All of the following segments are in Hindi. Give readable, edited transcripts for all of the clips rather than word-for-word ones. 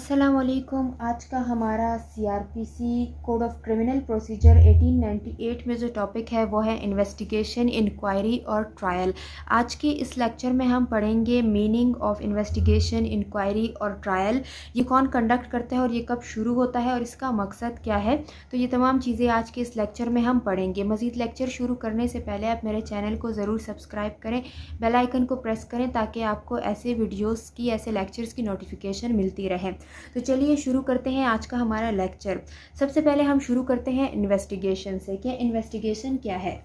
अस्सलामुअलैकुम। आज का हमारा CrPC code of criminal procedure 1898 में जो टॉपिक है वो है इन्वेस्टिगेशन, इंक्वायरी और ट्रायल। आज के इस लेक्चर में हम पढ़ेंगे मीनिंग ऑफ इन्वेस्टिगेशन, इंक्वायरी और ट्रायल। ये कौन कंडक्ट करता है और ये कब शुरू होता है और इसका मकसद क्या है, तो ये तमाम चीज़ें आज के इस लेक्चर में हम पढ़ेंगे। मज़ीद लेक्चर शुरू करने से पहले आप मेरे चैनल को ज़रूर सब्सक्राइब करें, बेल आइकन को प्रेस करें ताकि आपको ऐसे वीडियोज़ की, ऐसे लेक्चर्स की नोटिफिकेशन मिलती रहे। तो चलिए शुरू करते हैं आज का हमारा लेक्चर। सबसे पहले हम शुरू करते हैं इन्वेस्टिगेशन से कि इन्वेस्टिगेशन क्या है।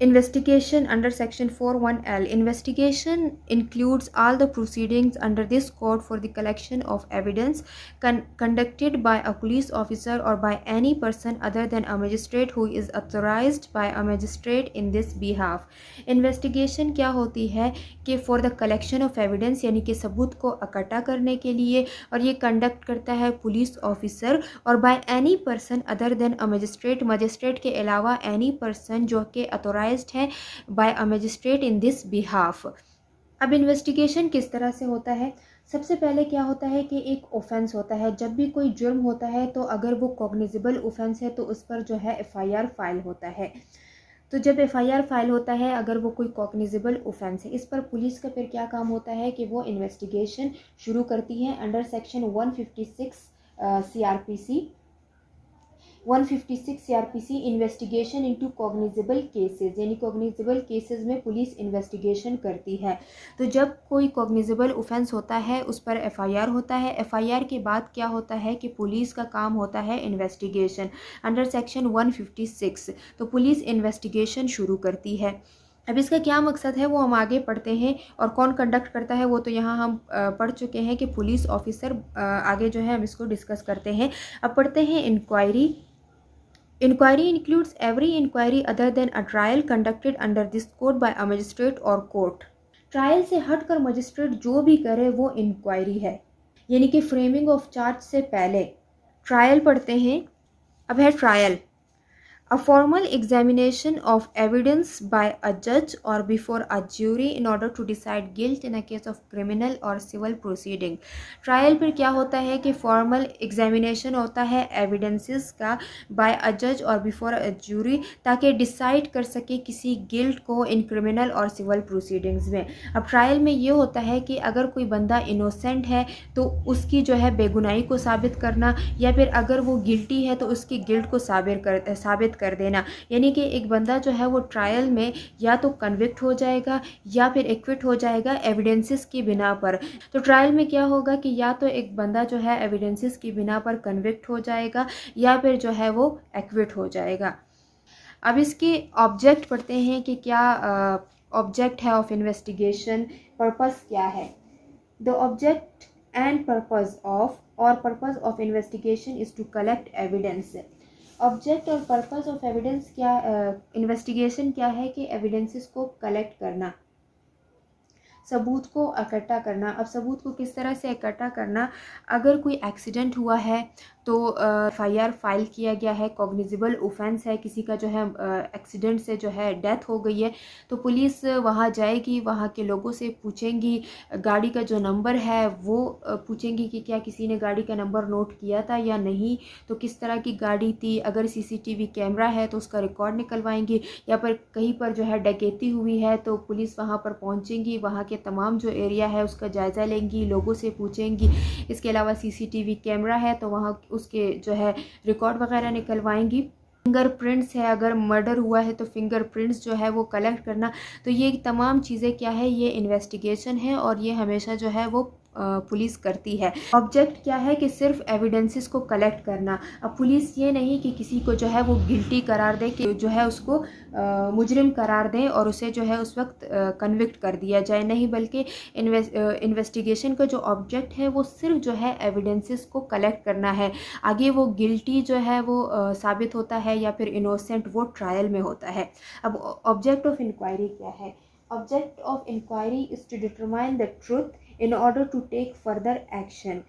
Investigation under Section 41L. Investigation includes all the proceedings under this code for the collection of evidence conducted by a police officer or by any person other than a magistrate who is authorized by a magistrate in this behalf. Investigation क्या होती है कि for the collection of evidence यानी कि सबूत को इकट्ठा करने के लिए, और ये कंडक्ट करता है पुलिस ऑफिसर और by any person other than a magistrate, magistrate के अलावा any person जो कि अथोराइज है by a magistrate in this behalf. अब इन्वेस्टिगेशन किस तरह से होता है। सबसे पहले क्या होता है कि एक ऑफेंस होता है। जब भी कोई जुर्म होता है तो अगर वो कॉग्निजेबल ऑफेंस है तो उस पर जो है एफआईआर फाइल होता है। तो जब एफआईआर फाइल होता है, अगर वो कोई कॉग्निजेबल ऑफेंस है, इस पर पुलिस का फिर क्या काम होता है कि वो इन्वेस्टिगेशन शुरू करती है under section 156 CrPC 156 CrPC investigation into cognizable cases, यानी कॉग्निजेबल केसेस में पुलिस इन्वेस्टिगेशन करती है। तो जब कोई कॉग्निजेबल ऑफेंस होता है उस पर एफआईआर होता है। एफआईआर के बाद क्या होता है कि पुलिस का काम होता है इन्वेस्टिगेशन अंडर सेक्शन 156। तो पुलिस इन्वेस्टिगेशन शुरू करती है। अब इसका क्या मकसद है वो हम आगे पढ़ते हैं, और कौन कंडक्ट करता है वो तो यहाँ हम पढ़ चुके हैं कि पुलिस ऑफिसर। आगे जो है हम इसको डिस्कस करते हैं। अब पढ़ते हैं inquiry. Inquiry includes every inquiry other than a trial conducted under this code by a magistrate or court. Trial से हटकर मजिस्ट्रेट जो भी करे वो इंक्वायरी है, यानी कि फ्रेमिंग ऑफ चार्ज से पहले ट्रायल पढ़ते हैं। अब है trial, a formal examination of evidence by a judge or before a jury in order to decide guilt in a case of criminal or civil proceeding. Trial पर क्या होता है कि फॉर्मल एग्जामिनेशन होता है एविडेंसेस का बाय अ जज और बिफोर अ ज्यूरी, ताकि डिसाइड कर सके किसी गिल्ट को इन क्रिमिनल और सिविल प्रोसीडिंग्स में। अब ट्रायल में ये होता है कि अगर कोई बंदा इनोसेंट है तो उसकी जो है बेगुनाही को साबित करना, या फिर अगर वो गिल्टी है तो उसकी गिल्ट को साबित कर देना। यानी कि एक बंदा जो है वो ट्रायल में या तो कन्विक्ट हो जाएगा या फिर एक्विट हो जाएगा एविडेंसेस की बिना पर। तो ट्रायल में क्या होगा कि या तो एक बंदा जो है एविडेंसेस की बिना पर कन्विक्ट हो जाएगा या फिर जो है वो एक्विट हो जाएगा। अब इसके ऑब्जेक्ट पढ़ते हैं कि क्या ऑब्जेक्ट है ऑफ इन्वेस्टिगेशन, पर्पस क्या है। The object and purpose of investigation is to collect evidence. Object और पर्पस ऑफ एविडेंस क्या, इन्वेस्टिगेशन क्या है कि एविडेंसेस को कलेक्ट करना, सबूत को इकट्ठा करना। अब सबूत को किस तरह से इकट्ठा करना, अगर कोई एक्सीडेंट हुआ है तो एफआईआर फाइल किया गया है, कॉग्निजेबल ऑफेंस है, किसी का जो है एक्सीडेंट से जो है डेथ हो गई है, तो पुलिस वहाँ जाएगी, वहाँ के लोगों से पूछेंगी, गाड़ी का जो नंबर है वो पूछेंगी कि क्या किसी ने गाड़ी का नंबर नोट किया था या नहीं, तो किस तरह की गाड़ी थी। अगर सीसीटीवी कैमरा है तो उसका रिकॉर्ड निकलवाएंगी, या पर कहीं पर जो है डकैती हुई है तो पुलिस वहाँ पर पहुँचेंगी, वहाँ के तमाम जो एरिया है उसका जायज़ा लेंगी, लोगों से पूछेंगी। इसके अलावा सीसीटीवी कैमरा है तो वहाँ उसके जो है रिकॉर्ड वगैरह निकलवाएंगी। फिंगरप्रिंट्स है, अगर मर्डर हुआ है तो फिंगरप्रिंट्स जो है वो कलेक्ट करना। तो ये तमाम चीज़ें क्या है, ये इन्वेस्टिगेशन है और ये हमेशा जो है वो पुलिस करती है। ऑब्जेक्ट क्या है कि सिर्फ एविडेंसेस को कलेक्ट करना। अब पुलिस ये नहीं कि किसी को जो है वो गिल्टी करार दे, कि जो है उसको मुजरिम करार दें और उसे जो है उस वक्त कन्विक्ट कर दिया जाए, नहीं, बल्कि इन्वेस्टिगेशन का जो ऑब्जेक्ट है वो सिर्फ जो है एविडेंसेस को कलेक्ट करना है। आगे वो गिल्टी जो है वो साबित होता है या फिर इनोसेंट, वो ट्रायल में होता है। अब ऑब्जेक्ट ऑफ इंक्वायरी क्या है। Object of inquiry is to determine the truth in order to take further action.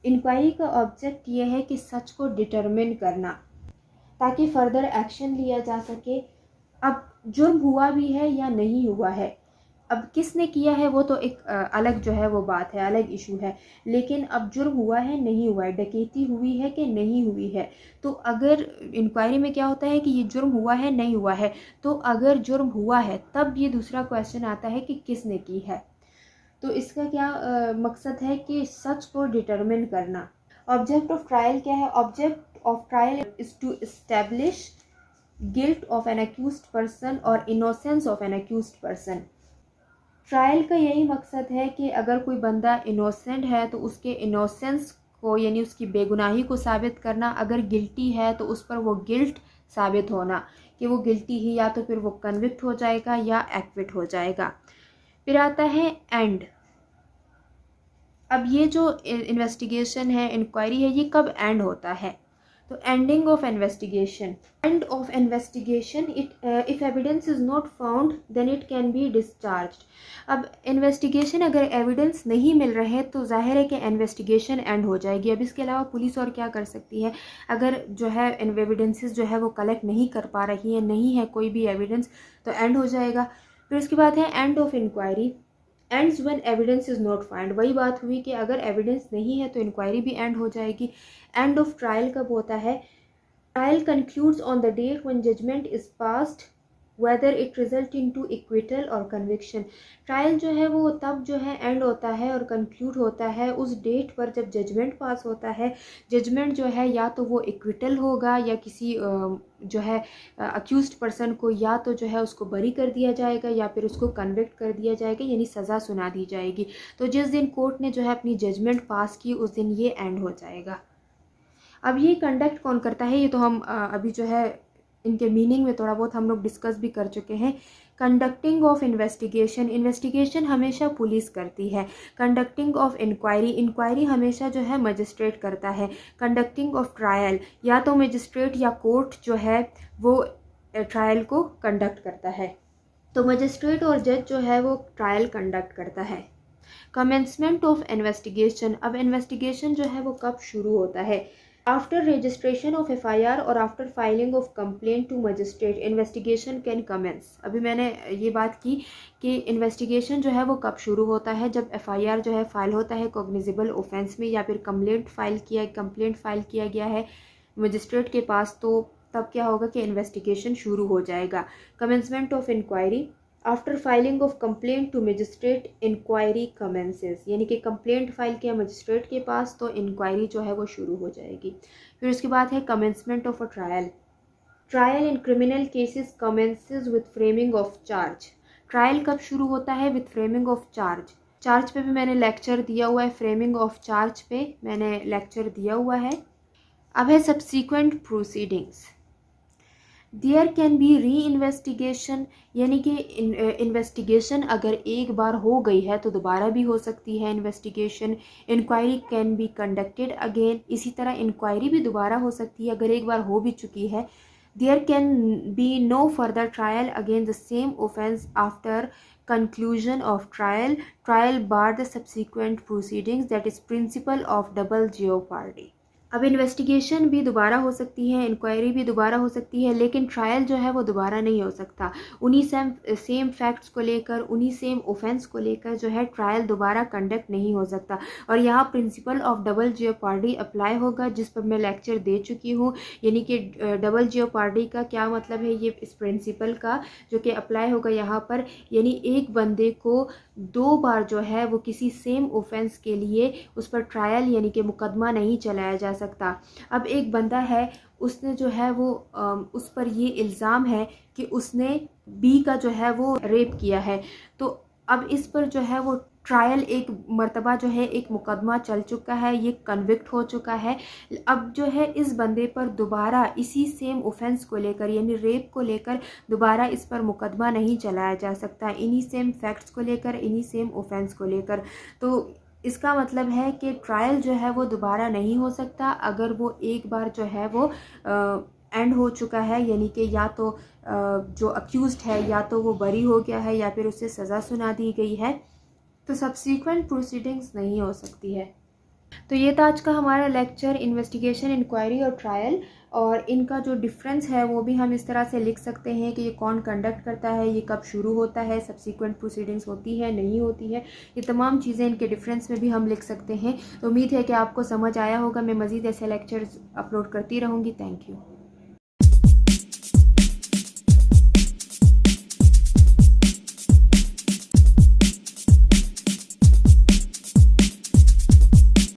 Inquiry का ऑब्जेक्ट ये है कि सच को डिटरमिन करना ताकि फर्दर एक्शन लिया जा सके। अब जुर्म हुआ भी है या नहीं हुआ है, अब किसने किया है वो तो एक अलग जो है वो बात है, अलग इशू है। लेकिन अब जुर्म हुआ है नहीं हुआ है, डकैती हुई है कि नहीं हुई है, तो अगर इंक्वायरी में क्या होता है कि ये जुर्म हुआ है नहीं हुआ है, तो अगर जुर्म हुआ है तब ये दूसरा क्वेश्चन आता है कि किसने की है। तो इसका क्या मकसद है कि सच को डिटरमिन करना। ऑब्जेक्ट ऑफ ट्रायल क्या है? Object of trial is to establish guilt of an accused person और innocence of an accused person. Trial का यही मकसद है कि अगर कोई बंदा इनोसेंट है तो उसके इनोसेंस को यानी उसकी बेगुनाही को साबित करना, अगर गिल्टी है तो उस पर वो गिल्ट साबित होना कि वो गिल्टी ही, या तो फिर वो कन्विक्ट हो जाएगा या एक्विट हो जाएगा। फिर आता है एंड। अब ये जो इन्वेस्टिगेशन है, इंक्वायरी है, ये कब एंड होता है? तो ending of investigation. End of investigation, if evidence is not found then it can be discharged. अब इन्वेस्टिगेशन अगर एविडेंस नहीं मिल रहे तो जाहिर है कि इन्वेस्टिगेशन एंड हो जाएगी। अब इसके अलावा पुलिस और क्या कर सकती है? अगर जो है एविडेंसेस जो है वो कलेक्ट नहीं कर पा रही है, नहीं है कोई भी एविडेंस, तो एंड हो जाएगा। फिर उसके बाद है end of inquiry. Ends when evidence is not find. वही बात हुई कि अगर एविडेंस नहीं है तो इंक्वायरी भी एंड हो जाएगी। एंड ऑफ ट्रायल कब होता है? Trial concludes on the date when judgment is passed whether it result in to acquittal और कन्विक्शन। ट्रायल जो है वो तब जो है एंड होता है और कंक्लूड होता है उस डेट पर जब जजमेंट पास होता है। जजमेंट जो है या तो वो इक्विटल होगा या किसी जो है अक्यूज्ड पर्सन को या तो जो है उसको बरी कर दिया जाएगा या फिर उसको कन्विक्ट कर दिया जाएगा, यानी सज़ा सुना दी जाएगी। तो जिस दिन कोर्ट ने जो है अपनी जजमेंट पास की उस दिन ये एंड हो जाएगा। अब ये कंडक्ट कौन करता है, ये तो हम अभी जो है इनके मीनिंग में थोड़ा बहुत हम लोग डिस्कस भी कर चुके हैं। कंडक्टिंग ऑफ इन्वेस्टिगेशन, इन्वेस्टिगेशन हमेशा पुलिस करती है। कंडक्टिंग ऑफ इंक्वायरी, इंक्वायरी हमेशा जो है मजिस्ट्रेट करता है। कंडक्टिंग ऑफ ट्रायल, या तो मजिस्ट्रेट या कोर्ट जो है वो ट्रायल को कंडक्ट करता है। तो मजिस्ट्रेट और जज जो है वो ट्रायल कंडक्ट करता है। कमेंसमेंट ऑफ इन्वेस्टिगेशन, अब इन्वेस्टिगेशन जो है वो कब शुरू होता है? आफ्टर रजिस्ट्रेशन ऑफ FIR और after filing of complaint to magistrate investigation can commence. अभी मैंने ये बात की कि इन्वेस्टिगेशन जो है वो कब शुरू होता है? जब FIR जो है फाइल होता है कॉग्निजेबल ऑफेंस में, या फिर कंप्लेंट फाइल किया गया है मजिस्ट्रेट के पास, तो तब क्या होगा कि इन्वेस्टिगेशन शुरू हो जाएगा। Commencement of inquiry, after filing of complaint to magistrate inquiry commences, यानी कि कंप्लेंट फाइल किया मजिस्ट्रेट के पास तो इंक्वायरी जो है वो शुरू हो जाएगी। फिर उसके बाद है commencement of a trial. Trial in criminal cases commences with framing of charge. Trial कब शुरू होता है? With framing of charge. Charge पे भी मैंने लेक्चर दिया हुआ है, फ्रेमिंग ऑफ चार्ज पे मैंने लेक्चर दिया हुआ है। अब है subsequent proceedings. There can be re investigation, यानी कि इन्वेस्टिगेशन अगर एक बार हो गई है तो दोबारा भी हो सकती है investigation. Inquiry can be conducted again, इसी तरह इंक्वायरी भी दोबारा हो सकती है अगर एक बार हो भी चुकी है। There can be no further trial again the same offence after conclusion of trial bar the subsequent proceedings, that is principle of double jeopardy। अब इन्वेस्टिगेशन भी दोबारा हो सकती है, इंक्वायरी भी दोबारा हो सकती है, लेकिन ट्रायल जो है वो दोबारा नहीं हो सकता। उन्हीं सेम फैक्ट्स को लेकर, उन्हीं सेम ऑफेंस को लेकर जो है ट्रायल दोबारा कंडक्ट नहीं हो सकता। और यहाँ principle of double jeopardy apply होगा, जिस पर मैं लेक्चर दे चुकी हूँ। यानी कि डबल जियोपार्डी का क्या मतलब है, ये इस प्रिंसिपल का जो कि अप्लाई होगा यहाँ पर, यानी एक बंदे को दो बार जो है वो किसी सेम ऑफेंस के लिए उस पर ट्रायल यानी कि मुकदमा नहीं चलाया जा सकता। अब एक बंदा है, उसने जो है वो उस पर ये इल्ज़ाम है कि उसने बी का जो है वो रेप किया है, तो अब इस पर जो है वो ट्रायल एक मर्तबा जो है एक मुकदमा चल चुका है, ये कन्विक्ट हो चुका है। अब जो है इस बंदे पर दोबारा इसी सेम ऑफेंस को लेकर यानी रेप को लेकर दोबारा इस पर मुकदमा नहीं चलाया जा सकता, इन्हीं सेम फैक्ट्स को लेकर, इन्हीं सेम ऑफेंस को लेकर। तो इसका मतलब है कि ट्रायल जो है वो दोबारा नहीं हो सकता अगर वो एक बार जो है वो एंड हो चुका है, यानी कि या तो जो अक्यूज्ड है या तो वो बरी हो गया है या फिर उसे सज़ा सुना दी गई है, तो सब्सीक्वेंट प्रोसीडिंग्स नहीं हो सकती है। तो ये था आज का हमारा लेक्चर इन्वेस्टिगेशन, इंक्वायरी और ट्रायल। और इनका जो डिफरेंस है वो भी हम इस तरह से लिख सकते हैं कि ये कौन कंडक्ट करता है, ये कब शुरू होता है, सब्सिक्वेंट प्रोसीडिंग्स होती है नहीं होती है, ये तमाम चीज़ें इनके डिफरेंस में भी हम लिख सकते हैं। तो उम्मीद है कि आपको समझ आया होगा। मैं मज़ीद ऐसे लेक्चर्स अपलोड करती रहूँगी। Thank you.